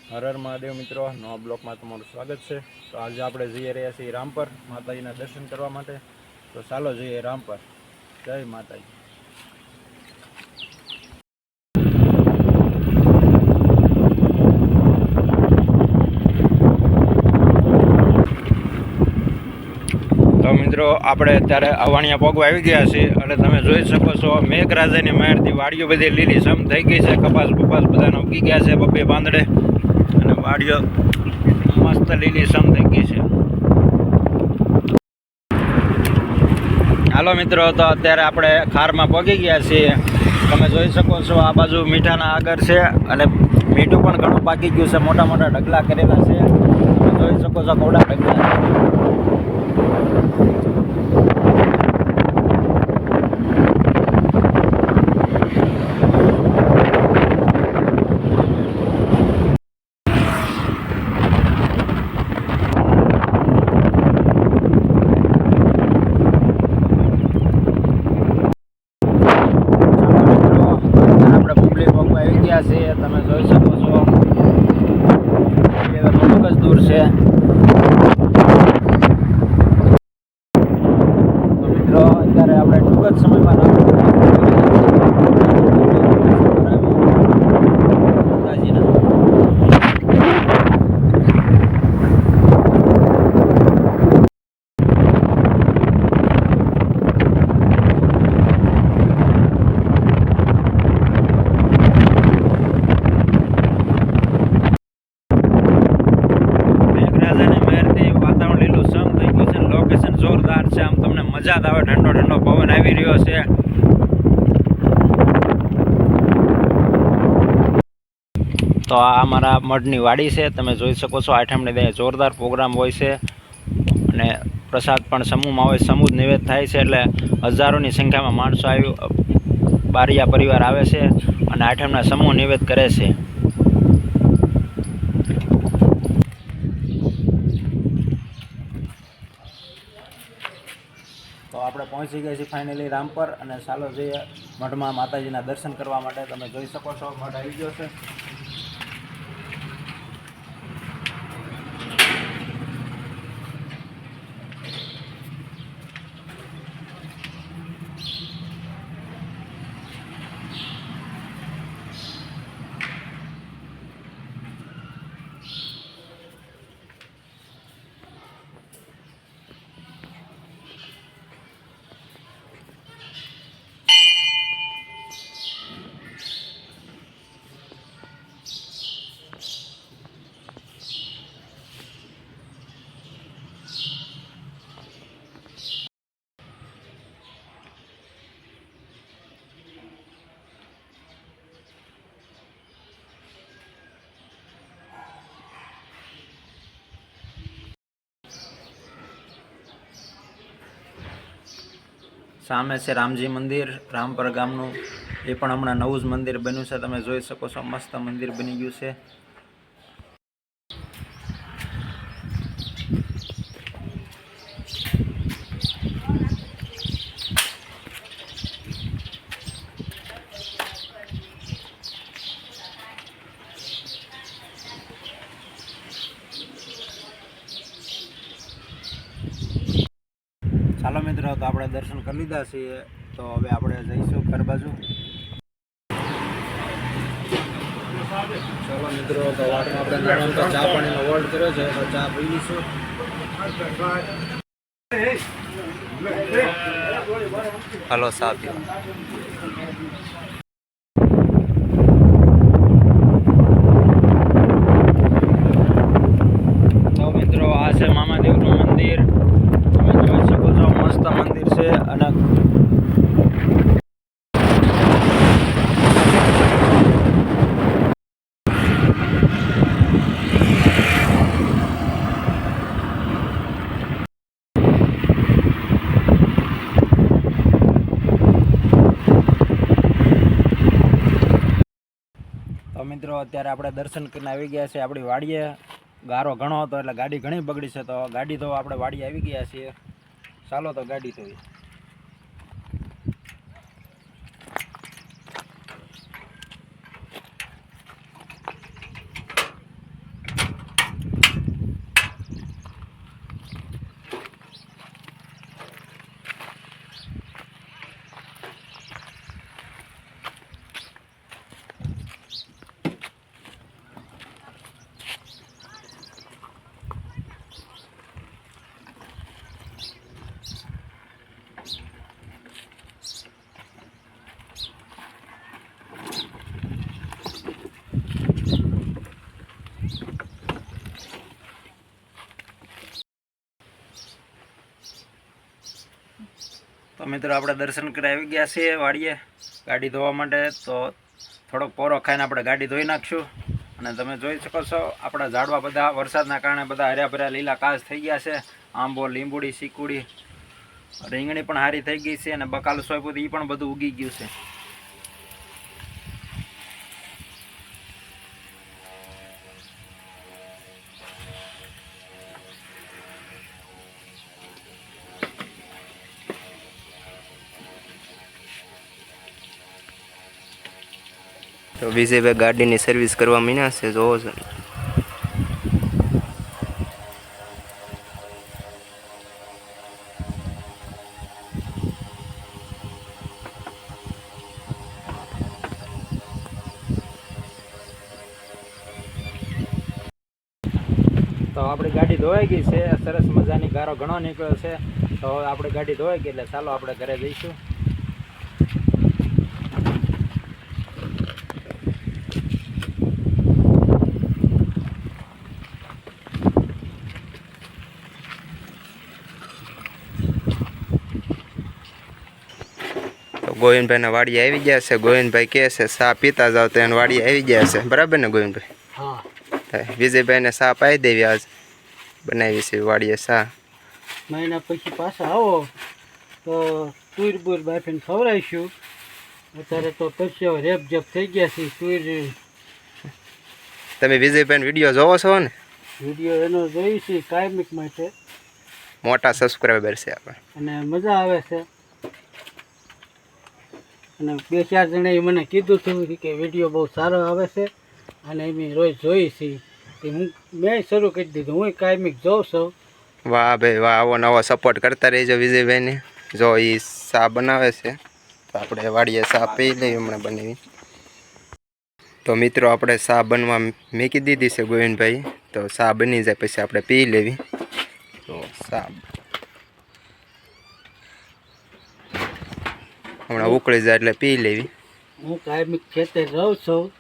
હર હર મહાદેવ મિત્રો, નવા બ્લોકમાં તમારું સ્વાગત છે। તો આજે આપણે જઈ રહ્યા છીએ રામપર માતાજીના દર્શન કરવા માટે। તો ચાલો જઈએ રામપર। જય માતાજી। તો મિત્રો આપણે અત્યારે અવાણિયા પોગવા આવી ગયા છીએ અને તમે જોઈ શકો છો મેઘરાજાની મહેરથી વાડીઓ બધી લીલી સમ થઈ ગઈ છે। કપાસ બપાસ બધાને ઉગી ગયા છે બબ્બે પાંદડે અને વાડીઓ મસ્ત લીલી સમ થઈ ગઈ છે। હાલો મિત્રો, તો અત્યારે આપણે ખારમાં પહોંચી ગયા છીએ। તમે જોઈ શકો છો આ બાજુ મીઠાના આગળ છે અને મીઠું પણ ઘણું પાકી ગયું છે। મોટા મોટા ઢગલા કરેલા છે, તમે જોઈ શકો છો કોડા ઢગલા। તમે જોઈ શકો છો થોડુંક જ દૂર છે। તો મિત્રો અત્યારે આપણે ટૂંક જ સમયમાં જોરદાર છે। આમ તમને મજા જ આવે, ઠંડો ઠંડો પવન આવી રહ્યો છે। તો આ અમારા મઢની વાડી છે, તમે જોઈ શકો છો। આઠમને દે જોરદાર પ્રોગ્રામ હોય છે અને પ્રસાદ પણ સમૂહમાં હોય, સમૂહ નિવેદ થાય છે એટલે હજારોની સંખ્યામાં માણસો આવી બારિયા પરિવાર આવે છે અને આઠમના સમૂહ નિવેદ કરે છે। તો આપણે પહોંચી ગયા છીએ ફાઇનલી રામપર અને ચાલો જઈએ મઢમાં માતાજીના દર્શન કરવા માટે। તમે જોઈ શકો છો મઢ આવી ગયો છે। સામે છે રામજી મંદિર રામપર ગામનું, એ પણ હમણાં નવું જ મંદિર બન્યું છે। તમે જોઈ શકો છો મસ્ત મંદિર બની ગયું છે। ચાલો મિત્રો, તો આપણે દર્શન કરી લીધા છીએ, તો હવે આપણે જઈશું ઘર બાજુ। ચાલો મિત્રો, તો વાટમાં આપણે નાનો ચા પાણીનો ઓર્ડર કર્યો છે, તો ચા પી લઈશું। હાલો ચા પીવા। તો મિત્રો આ છે મામાદેવનું મંદિર, તમે જોઈ શકો છો મસ્ત મંદિર છે। અને તો મિત્રો અત્યારે આપણે દર્શન કરીને આવી ગયા છીએ આપણી વાડીએ। ગારો ઘણો હતો એટલે ગાડી ઘણી બગડી છે, તો ગાડી ધોવા આપણે વાડીએ આવી ગયા છીએ। ચાલો તો ગાડી ધોવી। મિત્રો આપણે દર્શન કરી આવી ગયા છીએ વાડીએ ગાડી ધોવા માટે. તો થોડોક પોરો ખાઈને આપણે ગાડી ધોઈ નાખશું. અને તમે જોઈ શકો છો આપણા ઝાડવા બધા વરસાદના કારણે બધા હર્યા ભર્યા લીલા કાચ થઈ ગયા છે. આંબો, લીંબુડી, ચીકુડી, રીંગણી પણ સારી થઈ ગઈ છે અને બકાલ સોયપું એ પણ બધું ઉગી ગયું છે. તો વિજયભાઈ ગાડીની સર્વિસ કરવા મીના છે, જોવો છો. તો આપણી ગાડી ધોવાઈ ગઈ છે, સરસ મજાની ગારો ઘણો નીકળ્યો છે. તો આપણી ગાડી ધોવાઈ ગઈ એટલે ચાલો આપણે ઘરે જઈશું. ગોવિંદભાઈના વાડી આવી ગયા છે. ગોવિંદભાઈ કહે છે ચા પીતા જાવ, તો એને વાડી આવી ગયા છે. બરાબર ને ગોવિંદભાઈ? હા. વિજયભાઈને ચા પાઈ દેવી, આજ બનાવી છે વાડીએ ચા. મહિના પછી પાછા આવો તો તુર બુર બાફીને ખવડાવીશું. અત્યારે તો પછી રેપ જેપ થઈ ગયા છે. તુર તમે વિજયભાઈનો વિડીયો જોવો છો ને? વિડીયો એનો જોઈ છે કાયમિક માટે, મોટા સબસ્ક્રાઈબર છે આપણે, અને મજા આવે છે. અને 2-4 જણાએ મને કીધું હતું કે વિડીયો બહુ સારો આવે છે અને એમ રોજ જોઈ છે. મેં શરૂ કરી દીધું, હું કાયમિક જોઉં છું. વાહ ભાઈ વાહ, આવો નવો સપોર્ટ કરતા રહેજો વિજયભાઈને. જો એ ચા બનાવે છે તો આપણે વાડીએ ચા પી લઈએ હમણાં બનાવી. તો મિત્રો આપણે ચા બનવા મૂકી દીધી છે ગોવિંદભાઈ. તો ચા બની જાય પછી આપણે પી લેવી. તો ચા હમણાં ઉકળી જાય એટલે પી લેવી. હું કાયમિક ખેતર રહું છું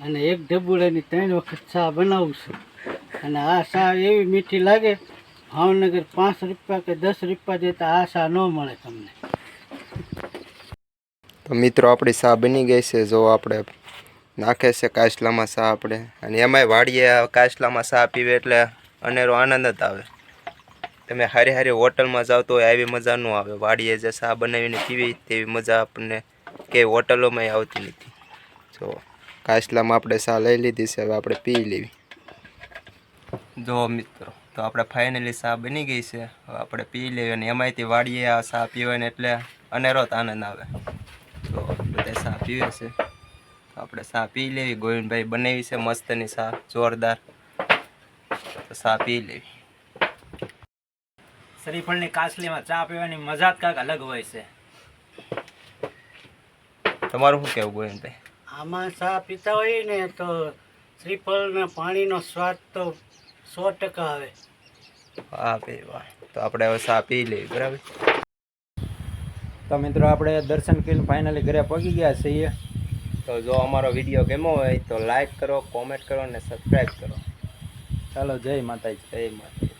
અને એક ઢબુડાની 3 વખત ચા બનાવું છું. અને આ ચા એવી મીઠી લાગે, ભાવનગર 5 રૂપિયા કે 10 રૂપિયા દેતા આ ચા ન મળે તમને. તો મિત્રો આપણી ચા બની ગઈ છે. જો આપણે નાખે છે કાચલામાં ચા આપણે, અને એમાંય વાડીએ કાચલામાં ચા પીવે એટલે અનેરો આનંદ જ આવે. તમે હારી હારી હોટલમાં જાઓ તો આવી મજા ન આવે. વાડીએ જે ચા બનાવીને પીવી તેવી મજા આપણને કે હોટલોમાં આવતી નથી. જો કાચલામાં આપણે ચા લઈ લીધી છે, હવે આપણે પી લેવી. જો મિત્રો તો આપણે ફાઇનલી ચા બની ગઈ છે, હવે આપણે પી લેવી. અને એમાંયથી વાડીએ આ ચા પીવાને એટલે અનેરો જ આનંદ આવે. તો બધા ચા પીવે છે, તો આપણે ચા પી લેવી. ગોવિંદભાઈ બનાવી છે મસ્તની ચા, જોરદાર. તો ચા પી લેવી. શ્રીફળની કાચલીમાં ચા પીવાની મજા જ કાંઈક અલગ હોય છે. તમારું શું કહેવું ગોવિંદભાઈ? આમાં ચા પીતા હોય ને તો શ્રીફળના પાણીનો સ્વાદ તો 100% આવે. વાહ ભાઈ વાહ. તો આપણે હવે ચા પી લેવી. બરાબર. તો મિત્રો આપણે દર્શન કરીને ફાઇનલી ઘરે પહોંચી ગયા છીએ. તો જો અમારો વિડીયો ગમ્યો હોય તો લાઈક કરો, કોમેન્ટ કરો અને સબસ્ક્રાઈબ કરો. ચાલો, જય માતાજી. જય માતા.